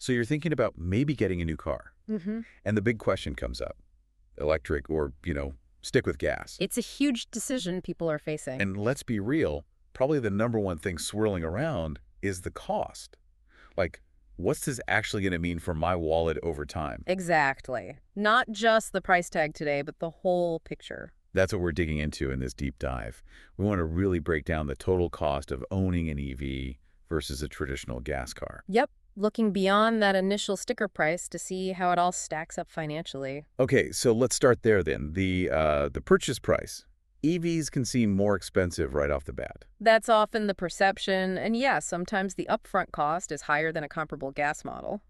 So you're thinking about maybe getting a new car. Hmm. And the big question comes up. Electric or, stick with gas. It's a huge decision people are facing. And let's be real, probably the number one thing swirling around is the cost. Like, what's this actually going to mean for my wallet over time? Exactly. Not just the price tag today, but the whole picture. That's what we're digging into in this deep dive. We want to really break down the total cost of owning an EV versus a traditional gas car. Yep. Looking beyond that initial sticker price to see how it all stacks up financially. Okay, so let's start there then. The purchase price. EVs can seem more expensive right off the bat. That's often the perception, and yeah, sometimes the upfront cost is higher than a comparable gas model.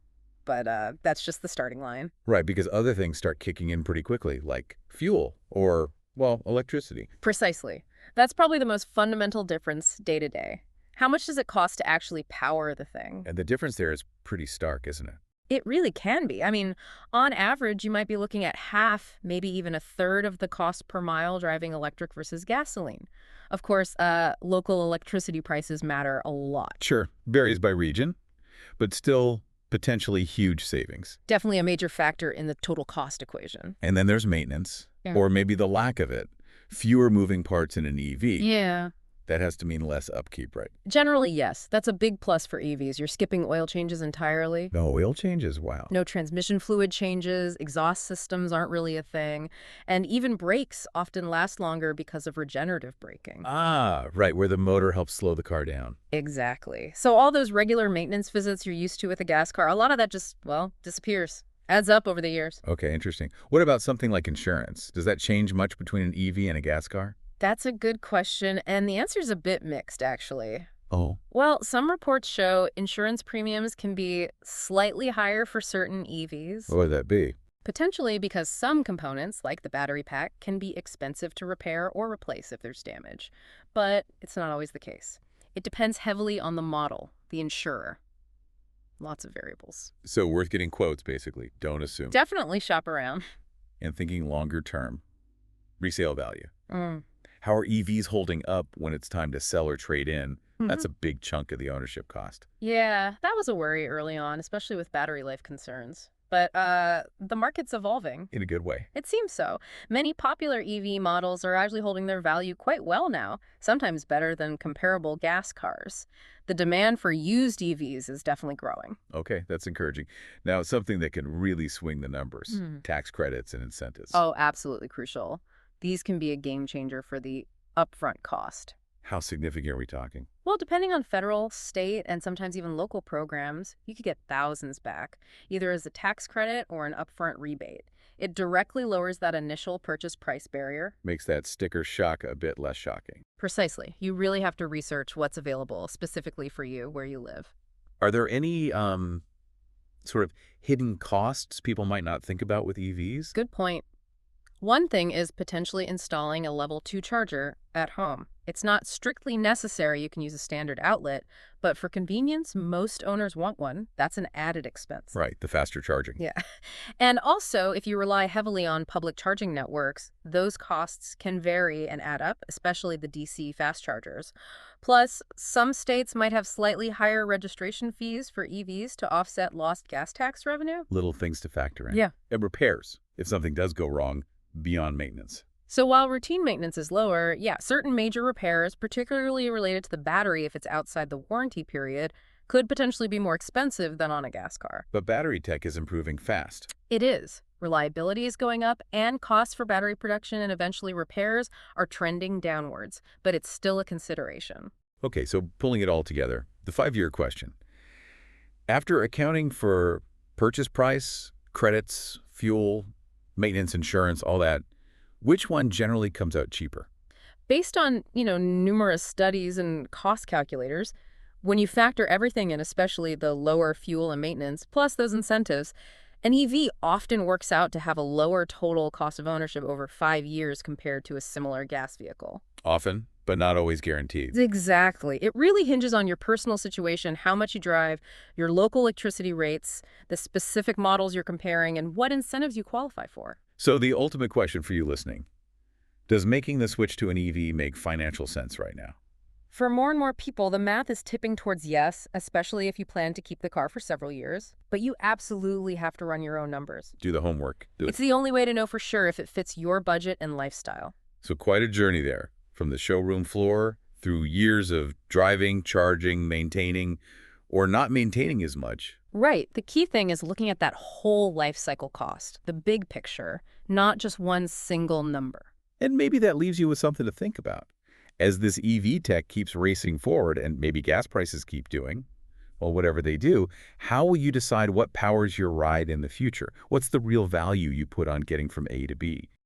But that's just the starting line. Right, because other things start kicking in pretty quickly, like fuel or, well, electricity. Precisely. That's probably the most fundamental difference day to day. How much does it cost to actually power the thing? And the difference there is pretty stark, isn't it? It really can be. I mean, on average, you might be looking at half, maybe even a third of the cost per mile driving electric versus gasoline. Of course, local electricity prices matter a lot. Sure, varies by region, but still potentially huge savings. Definitely a major factor in the total cost equation. And then there's maintenance, Yeah. or maybe the lack of it. Fewer moving parts in an EV. Yeah. That has to mean less upkeep, right? Generally, yes. That's a big plus for EVs. You're skipping oil changes entirely. No oil changes, wow. No transmission fluid changes, exhaust systems aren't really a thing, and even brakes often last longer because of regenerative braking. Ah, right, where the motor helps slow the car down. Exactly. So all those regular maintenance visits you're used to with a gas car, a lot of that just, well, disappears. Adds up over the years. Okay, interesting. What about something like insurance? Does that change much between an EV and a gas car? That's a good question, and the answer's a bit mixed, actually. Oh, Well, some reports show insurance premiums can be slightly higher for certain EVs, what would that be? potentially because some components, like the battery pack, can be expensive to repair or replace if there's damage. But it's not always the case. It depends heavily on the model, the insurer. Lots of variables. So worth getting quotes, basically. Don't assume. Definitely shop around. And thinking longer term. Resale value. Mm. How are EVs holding up when it's time to sell or trade in? That's Mhm. a big chunk of the ownership cost. Yeah, that was a worry early on, especially with battery life concerns. But the market's evolving. In a good way. It seems so. Many popular EV models are actually holding their value quite well now, sometimes better than comparable gas cars. The demand for used EVs is definitely growing. Okay, that's encouraging. Now, something that can really swing the numbers. Hmm. Tax credits and incentives. Oh, absolutely crucial. These can be a game changer for the upfront cost. How significant are we talking? Well, depending on federal, state, and sometimes even local programs, you could get thousands back, either as a tax credit or an upfront rebate. It directly lowers that initial purchase price barrier. Makes that sticker shock a bit less shocking. Precisely. You really have to research what's available specifically for you where you live. Are there any sort of hidden costs people might not think about with EVs? Good point. One thing is potentially installing a level 2 charger at home. It's not strictly necessary you can use a standard outlet, but for convenience, most owners want one. That's an added expense. Right, the faster charging. Yeah. And also, if you rely heavily on public charging networks, those costs can vary and add up, especially the DC fast chargers. Plus, some states might have slightly higher registration fees for EVs to offset lost gas tax revenue. Little things to factor in. Yeah. And repairs, if something does go wrong, beyond maintenance. So while routine maintenance is lower, yeah, certain major repairs, particularly related to the battery if it's outside the warranty period, could potentially be more expensive than on a gas car. But battery tech is improving fast. It is. Reliability is going up, and costs for battery production and eventually repairs are trending downwards, but it's still a consideration. Okay, so pulling it all together, the 5-year question. After accounting for purchase price, credits, fuel, maintenance, insurance, all that, which one generally comes out cheaper? Based on, numerous studies and cost calculators, when you factor everything in, especially the lower fuel and maintenance, plus those incentives, an EV often works out to have a lower total cost of ownership over 5 years compared to a similar gas vehicle. Often, but not always guaranteed. Exactly. It really hinges on your personal situation, how much you drive, your local electricity rates, the specific models you're comparing, and what incentives you qualify for. So the ultimate question for you listening, does making the switch to an EV make financial sense right now? For more and more people, the math is tipping towards yes, especially if you plan to keep the car for several years. But you absolutely have to run your own numbers. Do the homework. Do it. It's the only way to know for sure if it fits your budget and lifestyle. So quite a journey there, from the showroom floor through years of driving, charging, maintaining, or not maintaining as much. Right. The key thing is looking at that whole life cycle cost, the big picture, not just one single number. And maybe that leaves you with something to think about. As this EV tech keeps racing forward and maybe gas prices keep doing, well, whatever they do, how will you decide what powers your ride in the future? What's the real value you put on getting from A to B?